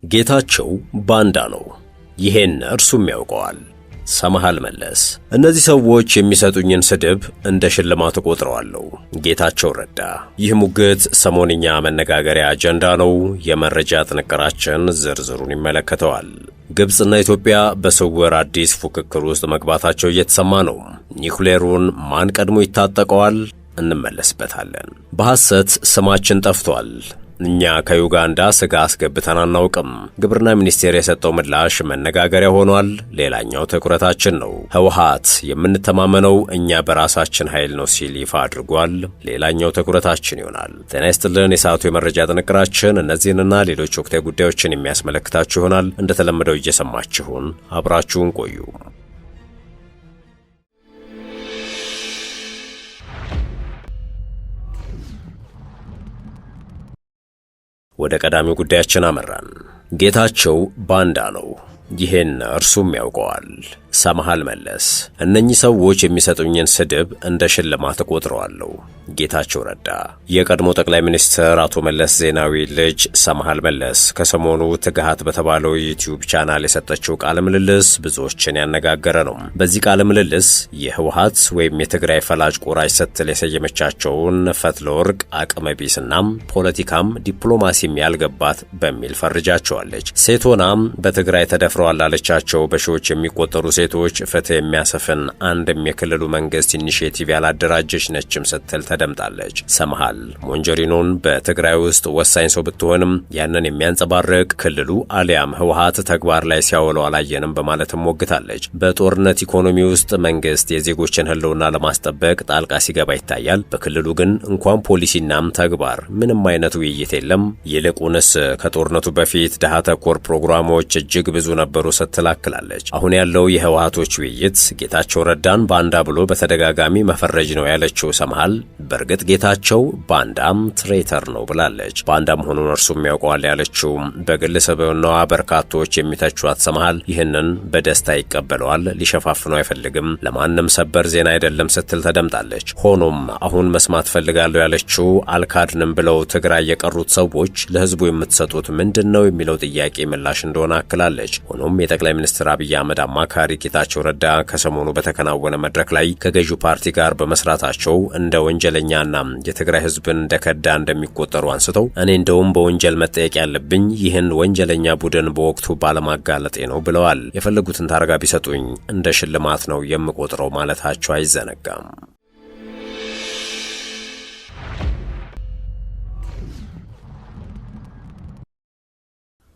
ጌታቸው ባንዳ ነው። ይሄን እርሱም ያውቀዋል። ሰምሃል መለስ እነዚህ ሰዎች የሚሰጡኝን ስድብ እንደ ሽልማት ቆጥረዋለሁ። ጌታቸው ረዳ ይህ ሙግት ሰሞንኛ መነጋገሪያ አጀንዳ ነው። የመረጃ ጥንቅራችን ዝርዝሩን ይመለከተዋል። ግብጽና ኢትዮጵያ በስውር አዲስ ፉክክር ውስጥ መግባታቸው እየተሰማ ነው። ኒውክሌሩን ማን ቀድሞ ይታጠቀዋል? እንመለስበታለን። በሐሰት ስማችን ጠፍቷል። እኛ ከዩጋንዳ ስጋ አስገብተን አናውቅም። ግብርና ሚኒስቴር የሰጠው ምላሽ መነጋገሪያ ሆኗል። ሌላኛው ትኩረታችን ነው። ህወሓት የምንተማመነው እኛ በራሳችን ኃይል ነው ሲል ይፋ አድርጓል። ሌላኛው ትኩረታችን ይሆናል። ጤና ይስጥልን። የሰዓቱ የመረጃ ጥንቅራችን እነዚህንና ሌሎች ወቅታዊ ጉዳዮችን የሚያስመለክታችሁ ይሆናል። እንደተለመደው እየሰማችሁን አብራችሁን ቆዩ። ወደ ቀዳሚው ጉዳያችን አመራን። ጌታቸው ባንዳ ነው። ይሄን እርሱም ያውቀዋል። ሰምሃል መለስ እነኚህ ሰዎች የሚሰጡኝን ስድብ እንደ ሽልማት ቆጥረዋለሁ። ጌታቸው ረዳ የቀድሞ ጠቅላይ ሚኒስትር አቶ መለስ ዜናዊ ልጅ ሰምሃል መለስ ከሰሞኑ ትግሃት በተባለው ዩቲዩብ ቻናል የሰጠችው ቃለ ምልልስ ብዙዎችን ያነጋገረ ነው። በዚህ ቃለ ምልልስ የህወሓት ወይም የትግራይ ፈላጭ ቆራጭ ስትል የሰየመቻቸውን ፈትለወርቅ አቅመቢስና ፖለቲካም ዲፕሎማሲም ያልገባት በሚል ፈርጃቸዋለች። ሴቶናም በትግራይ ተደፍረዋል ላለቻቸው በሺዎች የሚቆጠሩ ሴቶች ፍትህ የሚያሰፍን አንድም የክልሉ መንግስት ኢኒሼቲቭ ያላደራጀች ነችም ስትል ተደምጣለች። ሰምሃል ሞንጀሪኖን በትግራይ ውስጥ ወሳኝ ሰው ብትሆንም ያንን የሚያንጸባርቅ ክልሉ አሊያም ህወሓት ተግባር ላይ ሲያውለው አላየንም በማለትም ሞግታለች። በጦርነት ኢኮኖሚ ውስጥ መንግስት የዜጎችን ህልውና ለማስጠበቅ ጣልቃ ሲገባ ይታያል። በክልሉ ግን እንኳን ፖሊሲናም ተግባር ምንም አይነት ውይይት የለም። ይልቁንስ ከጦርነቱ በፊት ድሃ ተኮር ፕሮግራሞች እጅግ ብዙ ነበሩ ስትል አክላለች። አሁን ያለው የህወሓቶች ውይይት ጌታቸው ረዳን ባንዳ ብሎ በተደጋጋሚ መፈረጅ ነው ያለችው ሰምሃል በእርግጥ ጌታቸው ባንዳም ትሬተር ነው ብላለች። ባንዳ መሆኑን እርሱም ያውቀዋል ያለችው በግል ስብዕናዋ በርካቶች የሚተቿት ሰምሃል ይህንን በደስታ ይቀበለዋል፣ ሊሸፋፍነው አይፈልግም፣ ለማንም ሰበር ዜና አይደለም ስትል ተደምጣለች። ሆኖም አሁን መስማት ፈልጋለሁ ያለችው አልካድንም ብለው ትግራይ የቀሩት ሰዎች ለህዝቡ የምትሰጡት ምንድነው የሚለው ጥያቄ ምላሽ እንደሆነ አክላለች። ሆኖም የጠቅላይ ሚኒስትር አብይ አህመድ አማካሪ ጌታቸው ረዳ ከሰሞኑ በተከናወነ መድረክ ላይ ከገዢው ፓርቲ ጋር በመስራታቸው እንደ ወንጀለኛና የትግራይ ህዝብን እንደከዳ እንደሚቆጠሩ አንስተው እኔ እንደውም በወንጀል መጠየቅ ያለብኝ ይህን ወንጀለኛ ቡድን በወቅቱ ባለማጋለጤ ነው ብለዋል። የፈለጉትን ታርጋ ቢሰጡኝ እንደ ሽልማት ነው የምቆጥረው ማለታቸው አይዘነጋም።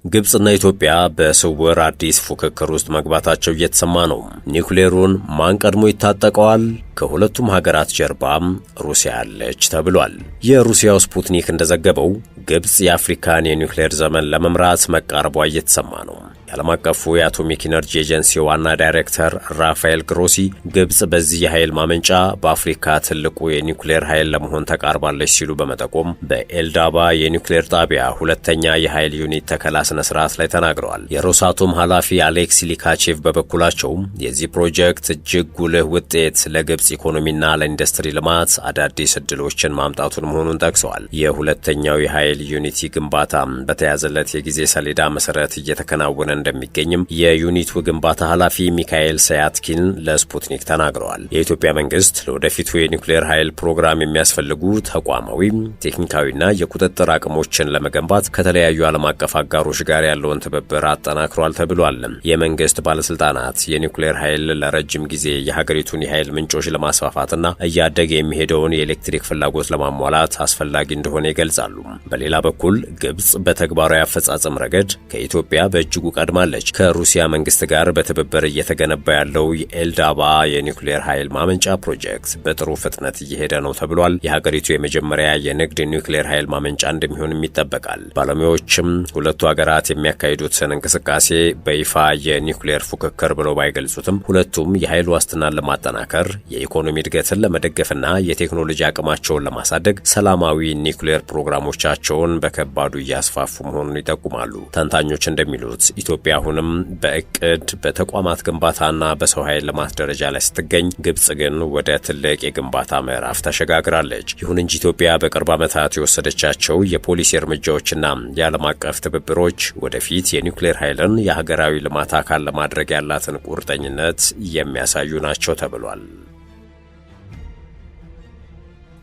ግብጽና ኢትዮጵያ በስውር አዲስ ፉክክር ውስጥ መግባታቸው እየተሰማ ነው። ኒውክሌሩን ማን ቀድሞ ይታጠቀዋል? ከሁለቱም ሀገራት ጀርባም ሩሲያ አለች ተብሏል። የሩሲያው ስፑትኒክ እንደዘገበው ግብጽ የአፍሪካን የኒውክሌር ዘመን ለመምራት መቃረቧ እየተሰማ ነው። የዓለም አቀፉ የአቶሚክ ኢነርጂ ኤጀንሲ ዋና ዳይሬክተር ራፋኤል ግሮሲ ግብጽ በዚህ የኃይል ማመንጫ በአፍሪካ ትልቁ የኒውክሌር ኃይል ለመሆን ተቃርባለች ሲሉ በመጠቆም በኤልዳባ የኒውክሌር ጣቢያ ሁለተኛ የኃይል ዩኒት ተከላ ስነ ስርዓት ላይ ተናግረዋል። የሮሳቶም ኃላፊ አሌክስ ሊካቼቭ በበኩላቸው የዚህ ፕሮጀክት እጅግ ጉልህ ውጤት ለግብጽ ኢኮኖሚና ለኢንዱስትሪ ልማት አዳዲስ እድሎችን ማምጣቱን መሆኑን ጠቅሰዋል። የሁለተኛው የኃይል ዩኒቲ ግንባታ በተያዘለት የጊዜ ሰሌዳ መሰረት እየተከናወነ እንደሚገኝም የዩኒቱ ግንባታ ኃላፊ ሚካኤል ሰያትኪን ለስፑትኒክ ተናግረዋል። የኢትዮጵያ መንግስት ለወደፊቱ የኒውክሌር ኃይል ፕሮግራም የሚያስፈልጉ ተቋማዊ፣ ቴክኒካዊና የቁጥጥር አቅሞችን ለመገንባት ከተለያዩ ዓለም አቀፍ አጋሮች ጋር ያለውን ትብብር አጠናክሯል ተብሏል። የመንግስት ባለስልጣናት የኒውክሌር ኃይል ለረጅም ጊዜ የሀገሪቱን የኃይል ምንጮች ለማስፋፋትና እያደገ የሚሄደውን የኤሌክትሪክ ፍላጎት ለማሟላት አስፈላጊ እንደሆነ ይገልጻሉ። በሌላ በኩል ግብጽ በተግባራዊ አፈጻጸም ረገድ ከኢትዮጵያ በእጅጉ ቀድማለች። ከሩሲያ መንግስት ጋር በትብብር እየተገነባ ያለው የኤልዳባ የኒውክሌር ኃይል ማመንጫ ፕሮጀክት በጥሩ ፍጥነት እየሄደ ነው ተብሏል። የሀገሪቱ የመጀመሪያ የንግድ ኒውክሌር ኃይል ማመንጫ እንደሚሆንም ይጠበቃል። ባለሙያዎችም ሁለቱ ሀገራት የሚያካሂዱትን እንቅስቃሴ በይፋ የኒውክሌር ፉክክር ብለው ባይገልጹትም ሁለቱም የኃይል ዋስትናን ለማጠናከር የኢኮኖሚ እድገትን ለመደገፍና የቴክኖሎጂ አቅማቸውን ለማሳደግ ሰላማዊ ኒውክሌር ፕሮግራሞቻቸውን በከባዱ እያስፋፉ መሆኑን ይጠቁማሉ። ተንታኞች እንደሚሉት ኢትዮጵያ አሁንም በእቅድ በተቋማት ግንባታና በሰው ኃይል ልማት ደረጃ ላይ ስትገኝ፣ ግብጽ ግን ወደ ትልቅ የግንባታ ምዕራፍ ተሸጋግራለች። ይሁን እንጂ ኢትዮጵያ በቅርብ ዓመታት የወሰደቻቸው የፖሊሲ እርምጃዎችና የዓለም አቀፍ ትብብሮች ወደፊት የኒውክሌር ኃይልን የሀገራዊ ልማት አካል ለማድረግ ያላትን ቁርጠኝነት የሚያሳዩ ናቸው ተብሏል።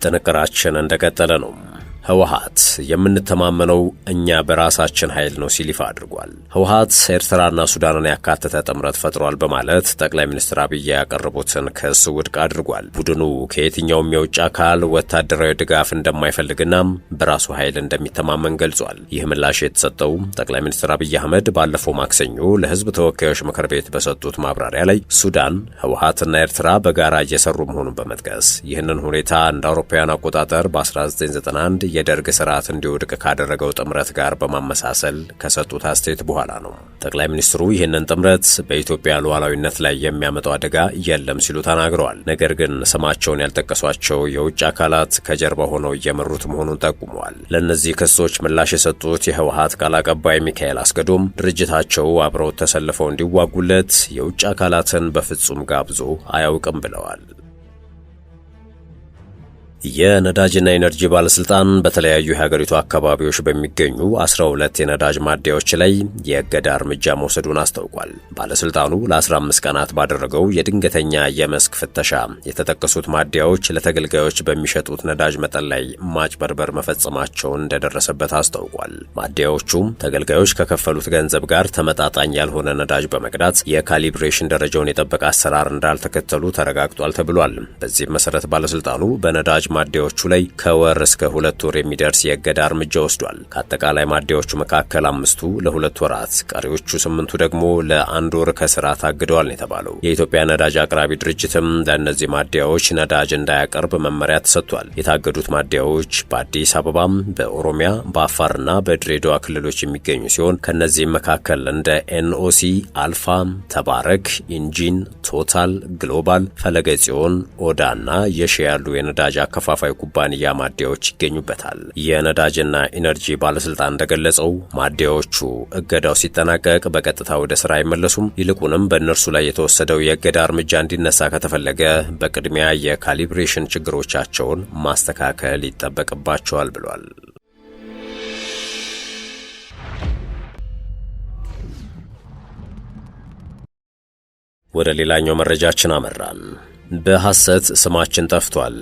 ጥንቅራችን እንደቀጠለ ነው። ህወሓት የምንተማመነው እኛ በራሳችን ኃይል ነው ሲል ይፋ አድርጓል። ህወሓት ኤርትራና ሱዳንን ያካተተ ጥምረት ፈጥሯል በማለት ጠቅላይ ሚኒስትር አብይ ያቀረቡትን ክስ ውድቅ አድርጓል። ቡድኑ ከየትኛውም የውጭ አካል ወታደራዊ ድጋፍ እንደማይፈልግና በራሱ ኃይል እንደሚተማመን ገልጿል። ይህ ምላሽ የተሰጠው ጠቅላይ ሚኒስትር አብይ አህመድ ባለፈው ማክሰኞ ለህዝብ ተወካዮች ምክር ቤት በሰጡት ማብራሪያ ላይ ሱዳን፣ ህወሓትና ኤርትራ በጋራ እየሰሩ መሆኑን በመጥቀስ ይህንን ሁኔታ እንደ አውሮፓውያን አቆጣጠር በ1991 የደርግ ስርዓት እንዲወድቅ ካደረገው ጥምረት ጋር በማመሳሰል ከሰጡት አስተያየት በኋላ ነው። ጠቅላይ ሚኒስትሩ ይህንን ጥምረት በኢትዮጵያ ሉዓላዊነት ላይ የሚያመጣው አደጋ የለም ሲሉ ተናግረዋል። ነገር ግን ስማቸውን ያልጠቀሷቸው የውጭ አካላት ከጀርባ ሆነው እየመሩት መሆኑን ጠቁመዋል። ለእነዚህ ክሶች ምላሽ የሰጡት የህወሓት ቃል አቀባይ ሚካኤል አስገዶም ድርጅታቸው አብረው ተሰልፈው እንዲዋጉለት የውጭ አካላትን በፍጹም ጋብዞ አያውቅም ብለዋል። የነዳጅና ኢነርጂ ባለስልጣን በተለያዩ የሀገሪቱ አካባቢዎች በሚገኙ 12 የነዳጅ ማደያዎች ላይ የእገዳ እርምጃ መውሰዱን አስታውቋል። ባለስልጣኑ ለ15 ቀናት ባደረገው የድንገተኛ የመስክ ፍተሻ የተጠቀሱት ማደያዎች ለተገልጋዮች በሚሸጡት ነዳጅ መጠን ላይ ማጭበርበር መፈጸማቸውን እንደደረሰበት አስታውቋል። ማደያዎቹም ተገልጋዮች ከከፈሉት ገንዘብ ጋር ተመጣጣኝ ያልሆነ ነዳጅ በመቅዳት የካሊብሬሽን ደረጃውን የጠበቀ አሰራር እንዳልተከተሉ ተረጋግጧል ተብሏል። በዚህም መሰረት ባለስልጣኑ በነዳጅ ማደያዎቹ ላይ ከወር እስከ 2 ወር የሚደርስ የእገዳ እርምጃ ወስዷል። ከአጠቃላይ ማደያዎቹ መካከል 5ቱ ለ2 ወራት፣ ቀሪዎቹ 8ቱ ደግሞ ለ1 ወር ከስራ ታግደዋል ነው የተባለው። የኢትዮጵያ ነዳጅ አቅራቢ ድርጅትም ለእነዚህ ማደያዎች ነዳጅ እንዳያቀርብ መመሪያ ተሰጥቷል። የታገዱት ማደያዎች በአዲስ አበባ፣ በኦሮሚያ፣ በአፋርና በድሬዳዋ ክልሎች የሚገኙ ሲሆን ከነዚህም መካከል እንደ ኤንኦሲ፣ አልፋ፣ ተባረክ፣ ኢንጂን፣ ቶታል፣ ግሎባል፣ ፈለገ ጽዮን፣ ኦዳና የሺ ያሉ የነዳጅ አከፋፋይ ኩባንያ ማደያዎች ይገኙበታል። የነዳጅና ኢነርጂ ባለስልጣን እንደገለጸው ማደያዎቹ እገዳው ሲጠናቀቅ በቀጥታ ወደ ስራ አይመለሱም። ይልቁንም በእነርሱ ላይ የተወሰደው የእገዳ እርምጃ እንዲነሳ ከተፈለገ በቅድሚያ የካሊብሬሽን ችግሮቻቸውን ማስተካከል ይጠበቅባቸዋል ብሏል። ወደ ሌላኛው መረጃችን አመራን። በሐሰት ስማችን ጠፍቷል፣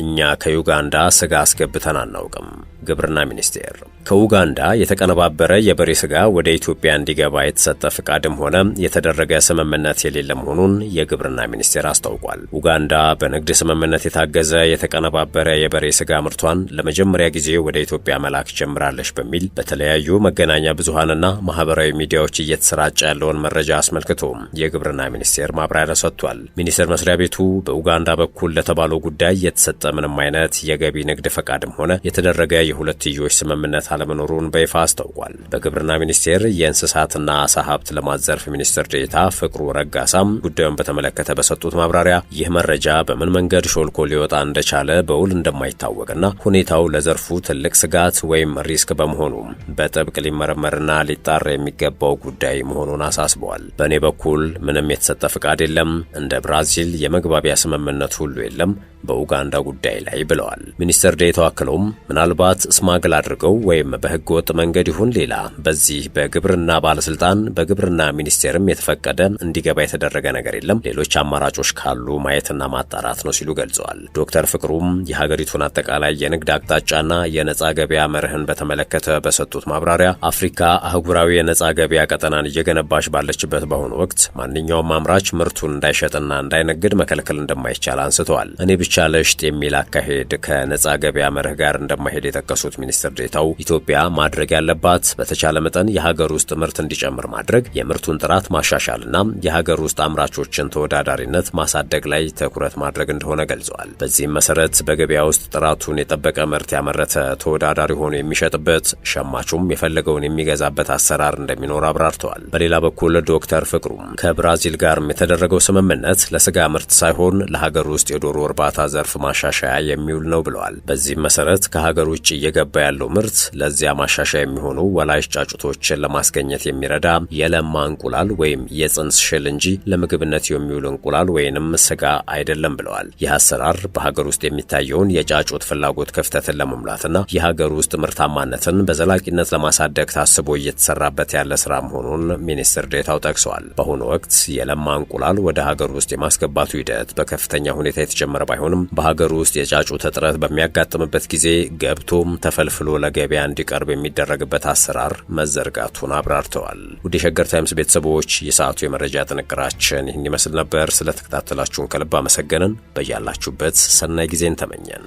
እኛ ከዩጋንዳ ስጋ አስገብተን አናውቅም። ግብርና ሚኒስቴር ከኡጋንዳ የተቀነባበረ የበሬ ስጋ ወደ ኢትዮጵያ እንዲገባ የተሰጠ ፍቃድም ሆነ የተደረገ ስምምነት የሌለ መሆኑን የግብርና ሚኒስቴር አስታውቋል። ኡጋንዳ በንግድ ስምምነት የታገዘ የተቀነባበረ የበሬ ስጋ ምርቷን ለመጀመሪያ ጊዜ ወደ ኢትዮጵያ መላክ ጀምራለች በሚል በተለያዩ መገናኛ ብዙሃንና ማህበራዊ ሚዲያዎች እየተሰራጨ ያለውን መረጃ አስመልክቶ የግብርና ሚኒስቴር ማብራሪያ ሰጥቷል። ሚኒስቴር መስሪያ ቤቱ በኡጋንዳ በኩል ለተባለው ጉዳይ የተሰጠ ምንም አይነት የገቢ ንግድ ፈቃድም ሆነ የተደረገ የሁለትዮሽ ስምምነት አለመኖሩን በይፋ አስታውቋል። በግብርና ሚኒስቴር የእንስሳትና ዓሳ ሀብት ልማት ዘርፍ ሚኒስትር ዴኤታ ፍቅሩ ረጋሳም ጉዳዩን በተመለከተ በሰጡት ማብራሪያ ይህ መረጃ በምን መንገድ ሾልኮ ሊወጣ እንደቻለ በውል እንደማይታወቅና ሁኔታው ለዘርፉ ትልቅ ስጋት ወይም ሪስክ በመሆኑ በጥብቅ ሊመረመርና ሊጣራ የሚገባው ጉዳይ መሆኑን አሳስበዋል። በእኔ በኩል ምንም የተሰጠ ፍቃድ የለም፣ እንደ ብራዚል የመግባቢያ ስምምነት ሁሉ የለም በኡጋንዳ ጉዳይ ላይ ብለዋል። ሚኒስትር ዴኤታው አክለውም ምናልባት ስማግል አድርገው ወይም በህገ ወጥ መንገድ ይሁን ሌላ በዚህ በግብርና ባለስልጣን በግብርና ሚኒስቴርም የተፈቀደ እንዲገባ የተደረገ ነገር የለም፣ ሌሎች አማራጮች ካሉ ማየትና ማጣራት ነው ሲሉ ገልጸዋል። ዶክተር ፍቅሩም የሀገሪቱን አጠቃላይ የንግድ አቅጣጫና የነጻ ገበያ መርህን በተመለከተ በሰጡት ማብራሪያ አፍሪካ አህጉራዊ የነጻ ገበያ ቀጠናን እየገነባች ባለችበት በአሁኑ ወቅት ማንኛውም አምራች ምርቱን እንዳይሸጥና እንዳይነግድ መከልከል እንደማይቻል አንስተዋል። እኔ ብቻ ለሽጥ የሚል አካሄድ ከነጻ ገበያ መርህ ጋር እንደማይሄድ የጠቀሱት ሚኒስትር ዴኤታው ኢትዮጵያ ማድረግ ያለባት በተቻለ መጠን የሀገር ውስጥ ምርት እንዲጨምር ማድረግ፣ የምርቱን ጥራት ማሻሻልና የሀገር ውስጥ አምራቾችን ተወዳዳሪነት ማሳደግ ላይ ትኩረት ማድረግ እንደሆነ ገልጸዋል። በዚህም መሰረት በገበያ ውስጥ ጥራቱን የጠበቀ ምርት ያመረተ ተወዳዳሪ ሆኖ የሚሸጥበት፣ ሸማቹም የፈለገውን የሚገዛበት አሰራር እንደሚኖር አብራርተዋል። በሌላ በኩል ዶክተር ፍቅሩም ከብራዚል ጋርም የተደረገው ስምምነት ለስጋ ምርት ሳይሆን ለሀገር ውስጥ የዶሮ እርባታ ግንባታ ዘርፍ ማሻሻያ የሚውል ነው ብለዋል። በዚህም መሰረት ከሀገር ውጭ እየገባ ያለው ምርት ለዚያ ማሻሻያ የሚሆኑ ወላጅ ጫጩቶችን ለማስገኘት የሚረዳ የለማ እንቁላል ወይም የጽንስ ሽል እንጂ ለምግብነት የሚውል እንቁላል ወይንም ስጋ አይደለም ብለዋል። ይህ አሰራር በሀገር ውስጥ የሚታየውን የጫጩት ፍላጎት ክፍተትን ለመሙላትና የሀገር ውስጥ ምርታማነትን በዘላቂነት ለማሳደግ ታስቦ እየተሰራበት ያለ ስራ መሆኑን ሚኒስትር ዴኤታው ጠቅሰዋል። በአሁኑ ወቅት የለማ እንቁላል ወደ ሀገር ውስጥ የማስገባቱ ሂደት በከፍተኛ ሁኔታ የተጀመረ ባይሆንም በሀገር ውስጥ የጫጩት እጥረት በሚያጋጥምበት ጊዜ ገብቶም ተፈልፍሎ ለገበያ እንዲቀርብ የሚደረግበት አሰራር መዘርጋቱን አብራርተዋል። ውድ የሸገር ታይምስ ቤተሰቦች የሰዓቱ የመረጃ ጥንቅራችን ይህን ይመስል ነበር። ስለተከታተላችሁን ከልብ አመሰገንን። በያላችሁበት ሰናይ ጊዜን ተመኘን።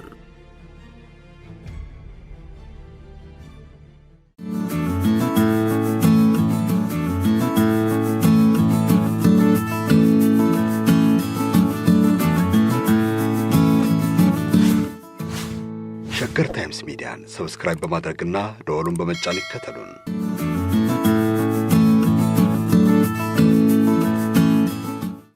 ሸገር ታይምስ ሚዲያን ሰብስክራይብ በማድረግና ደወሉን በመጫን ይከተሉን።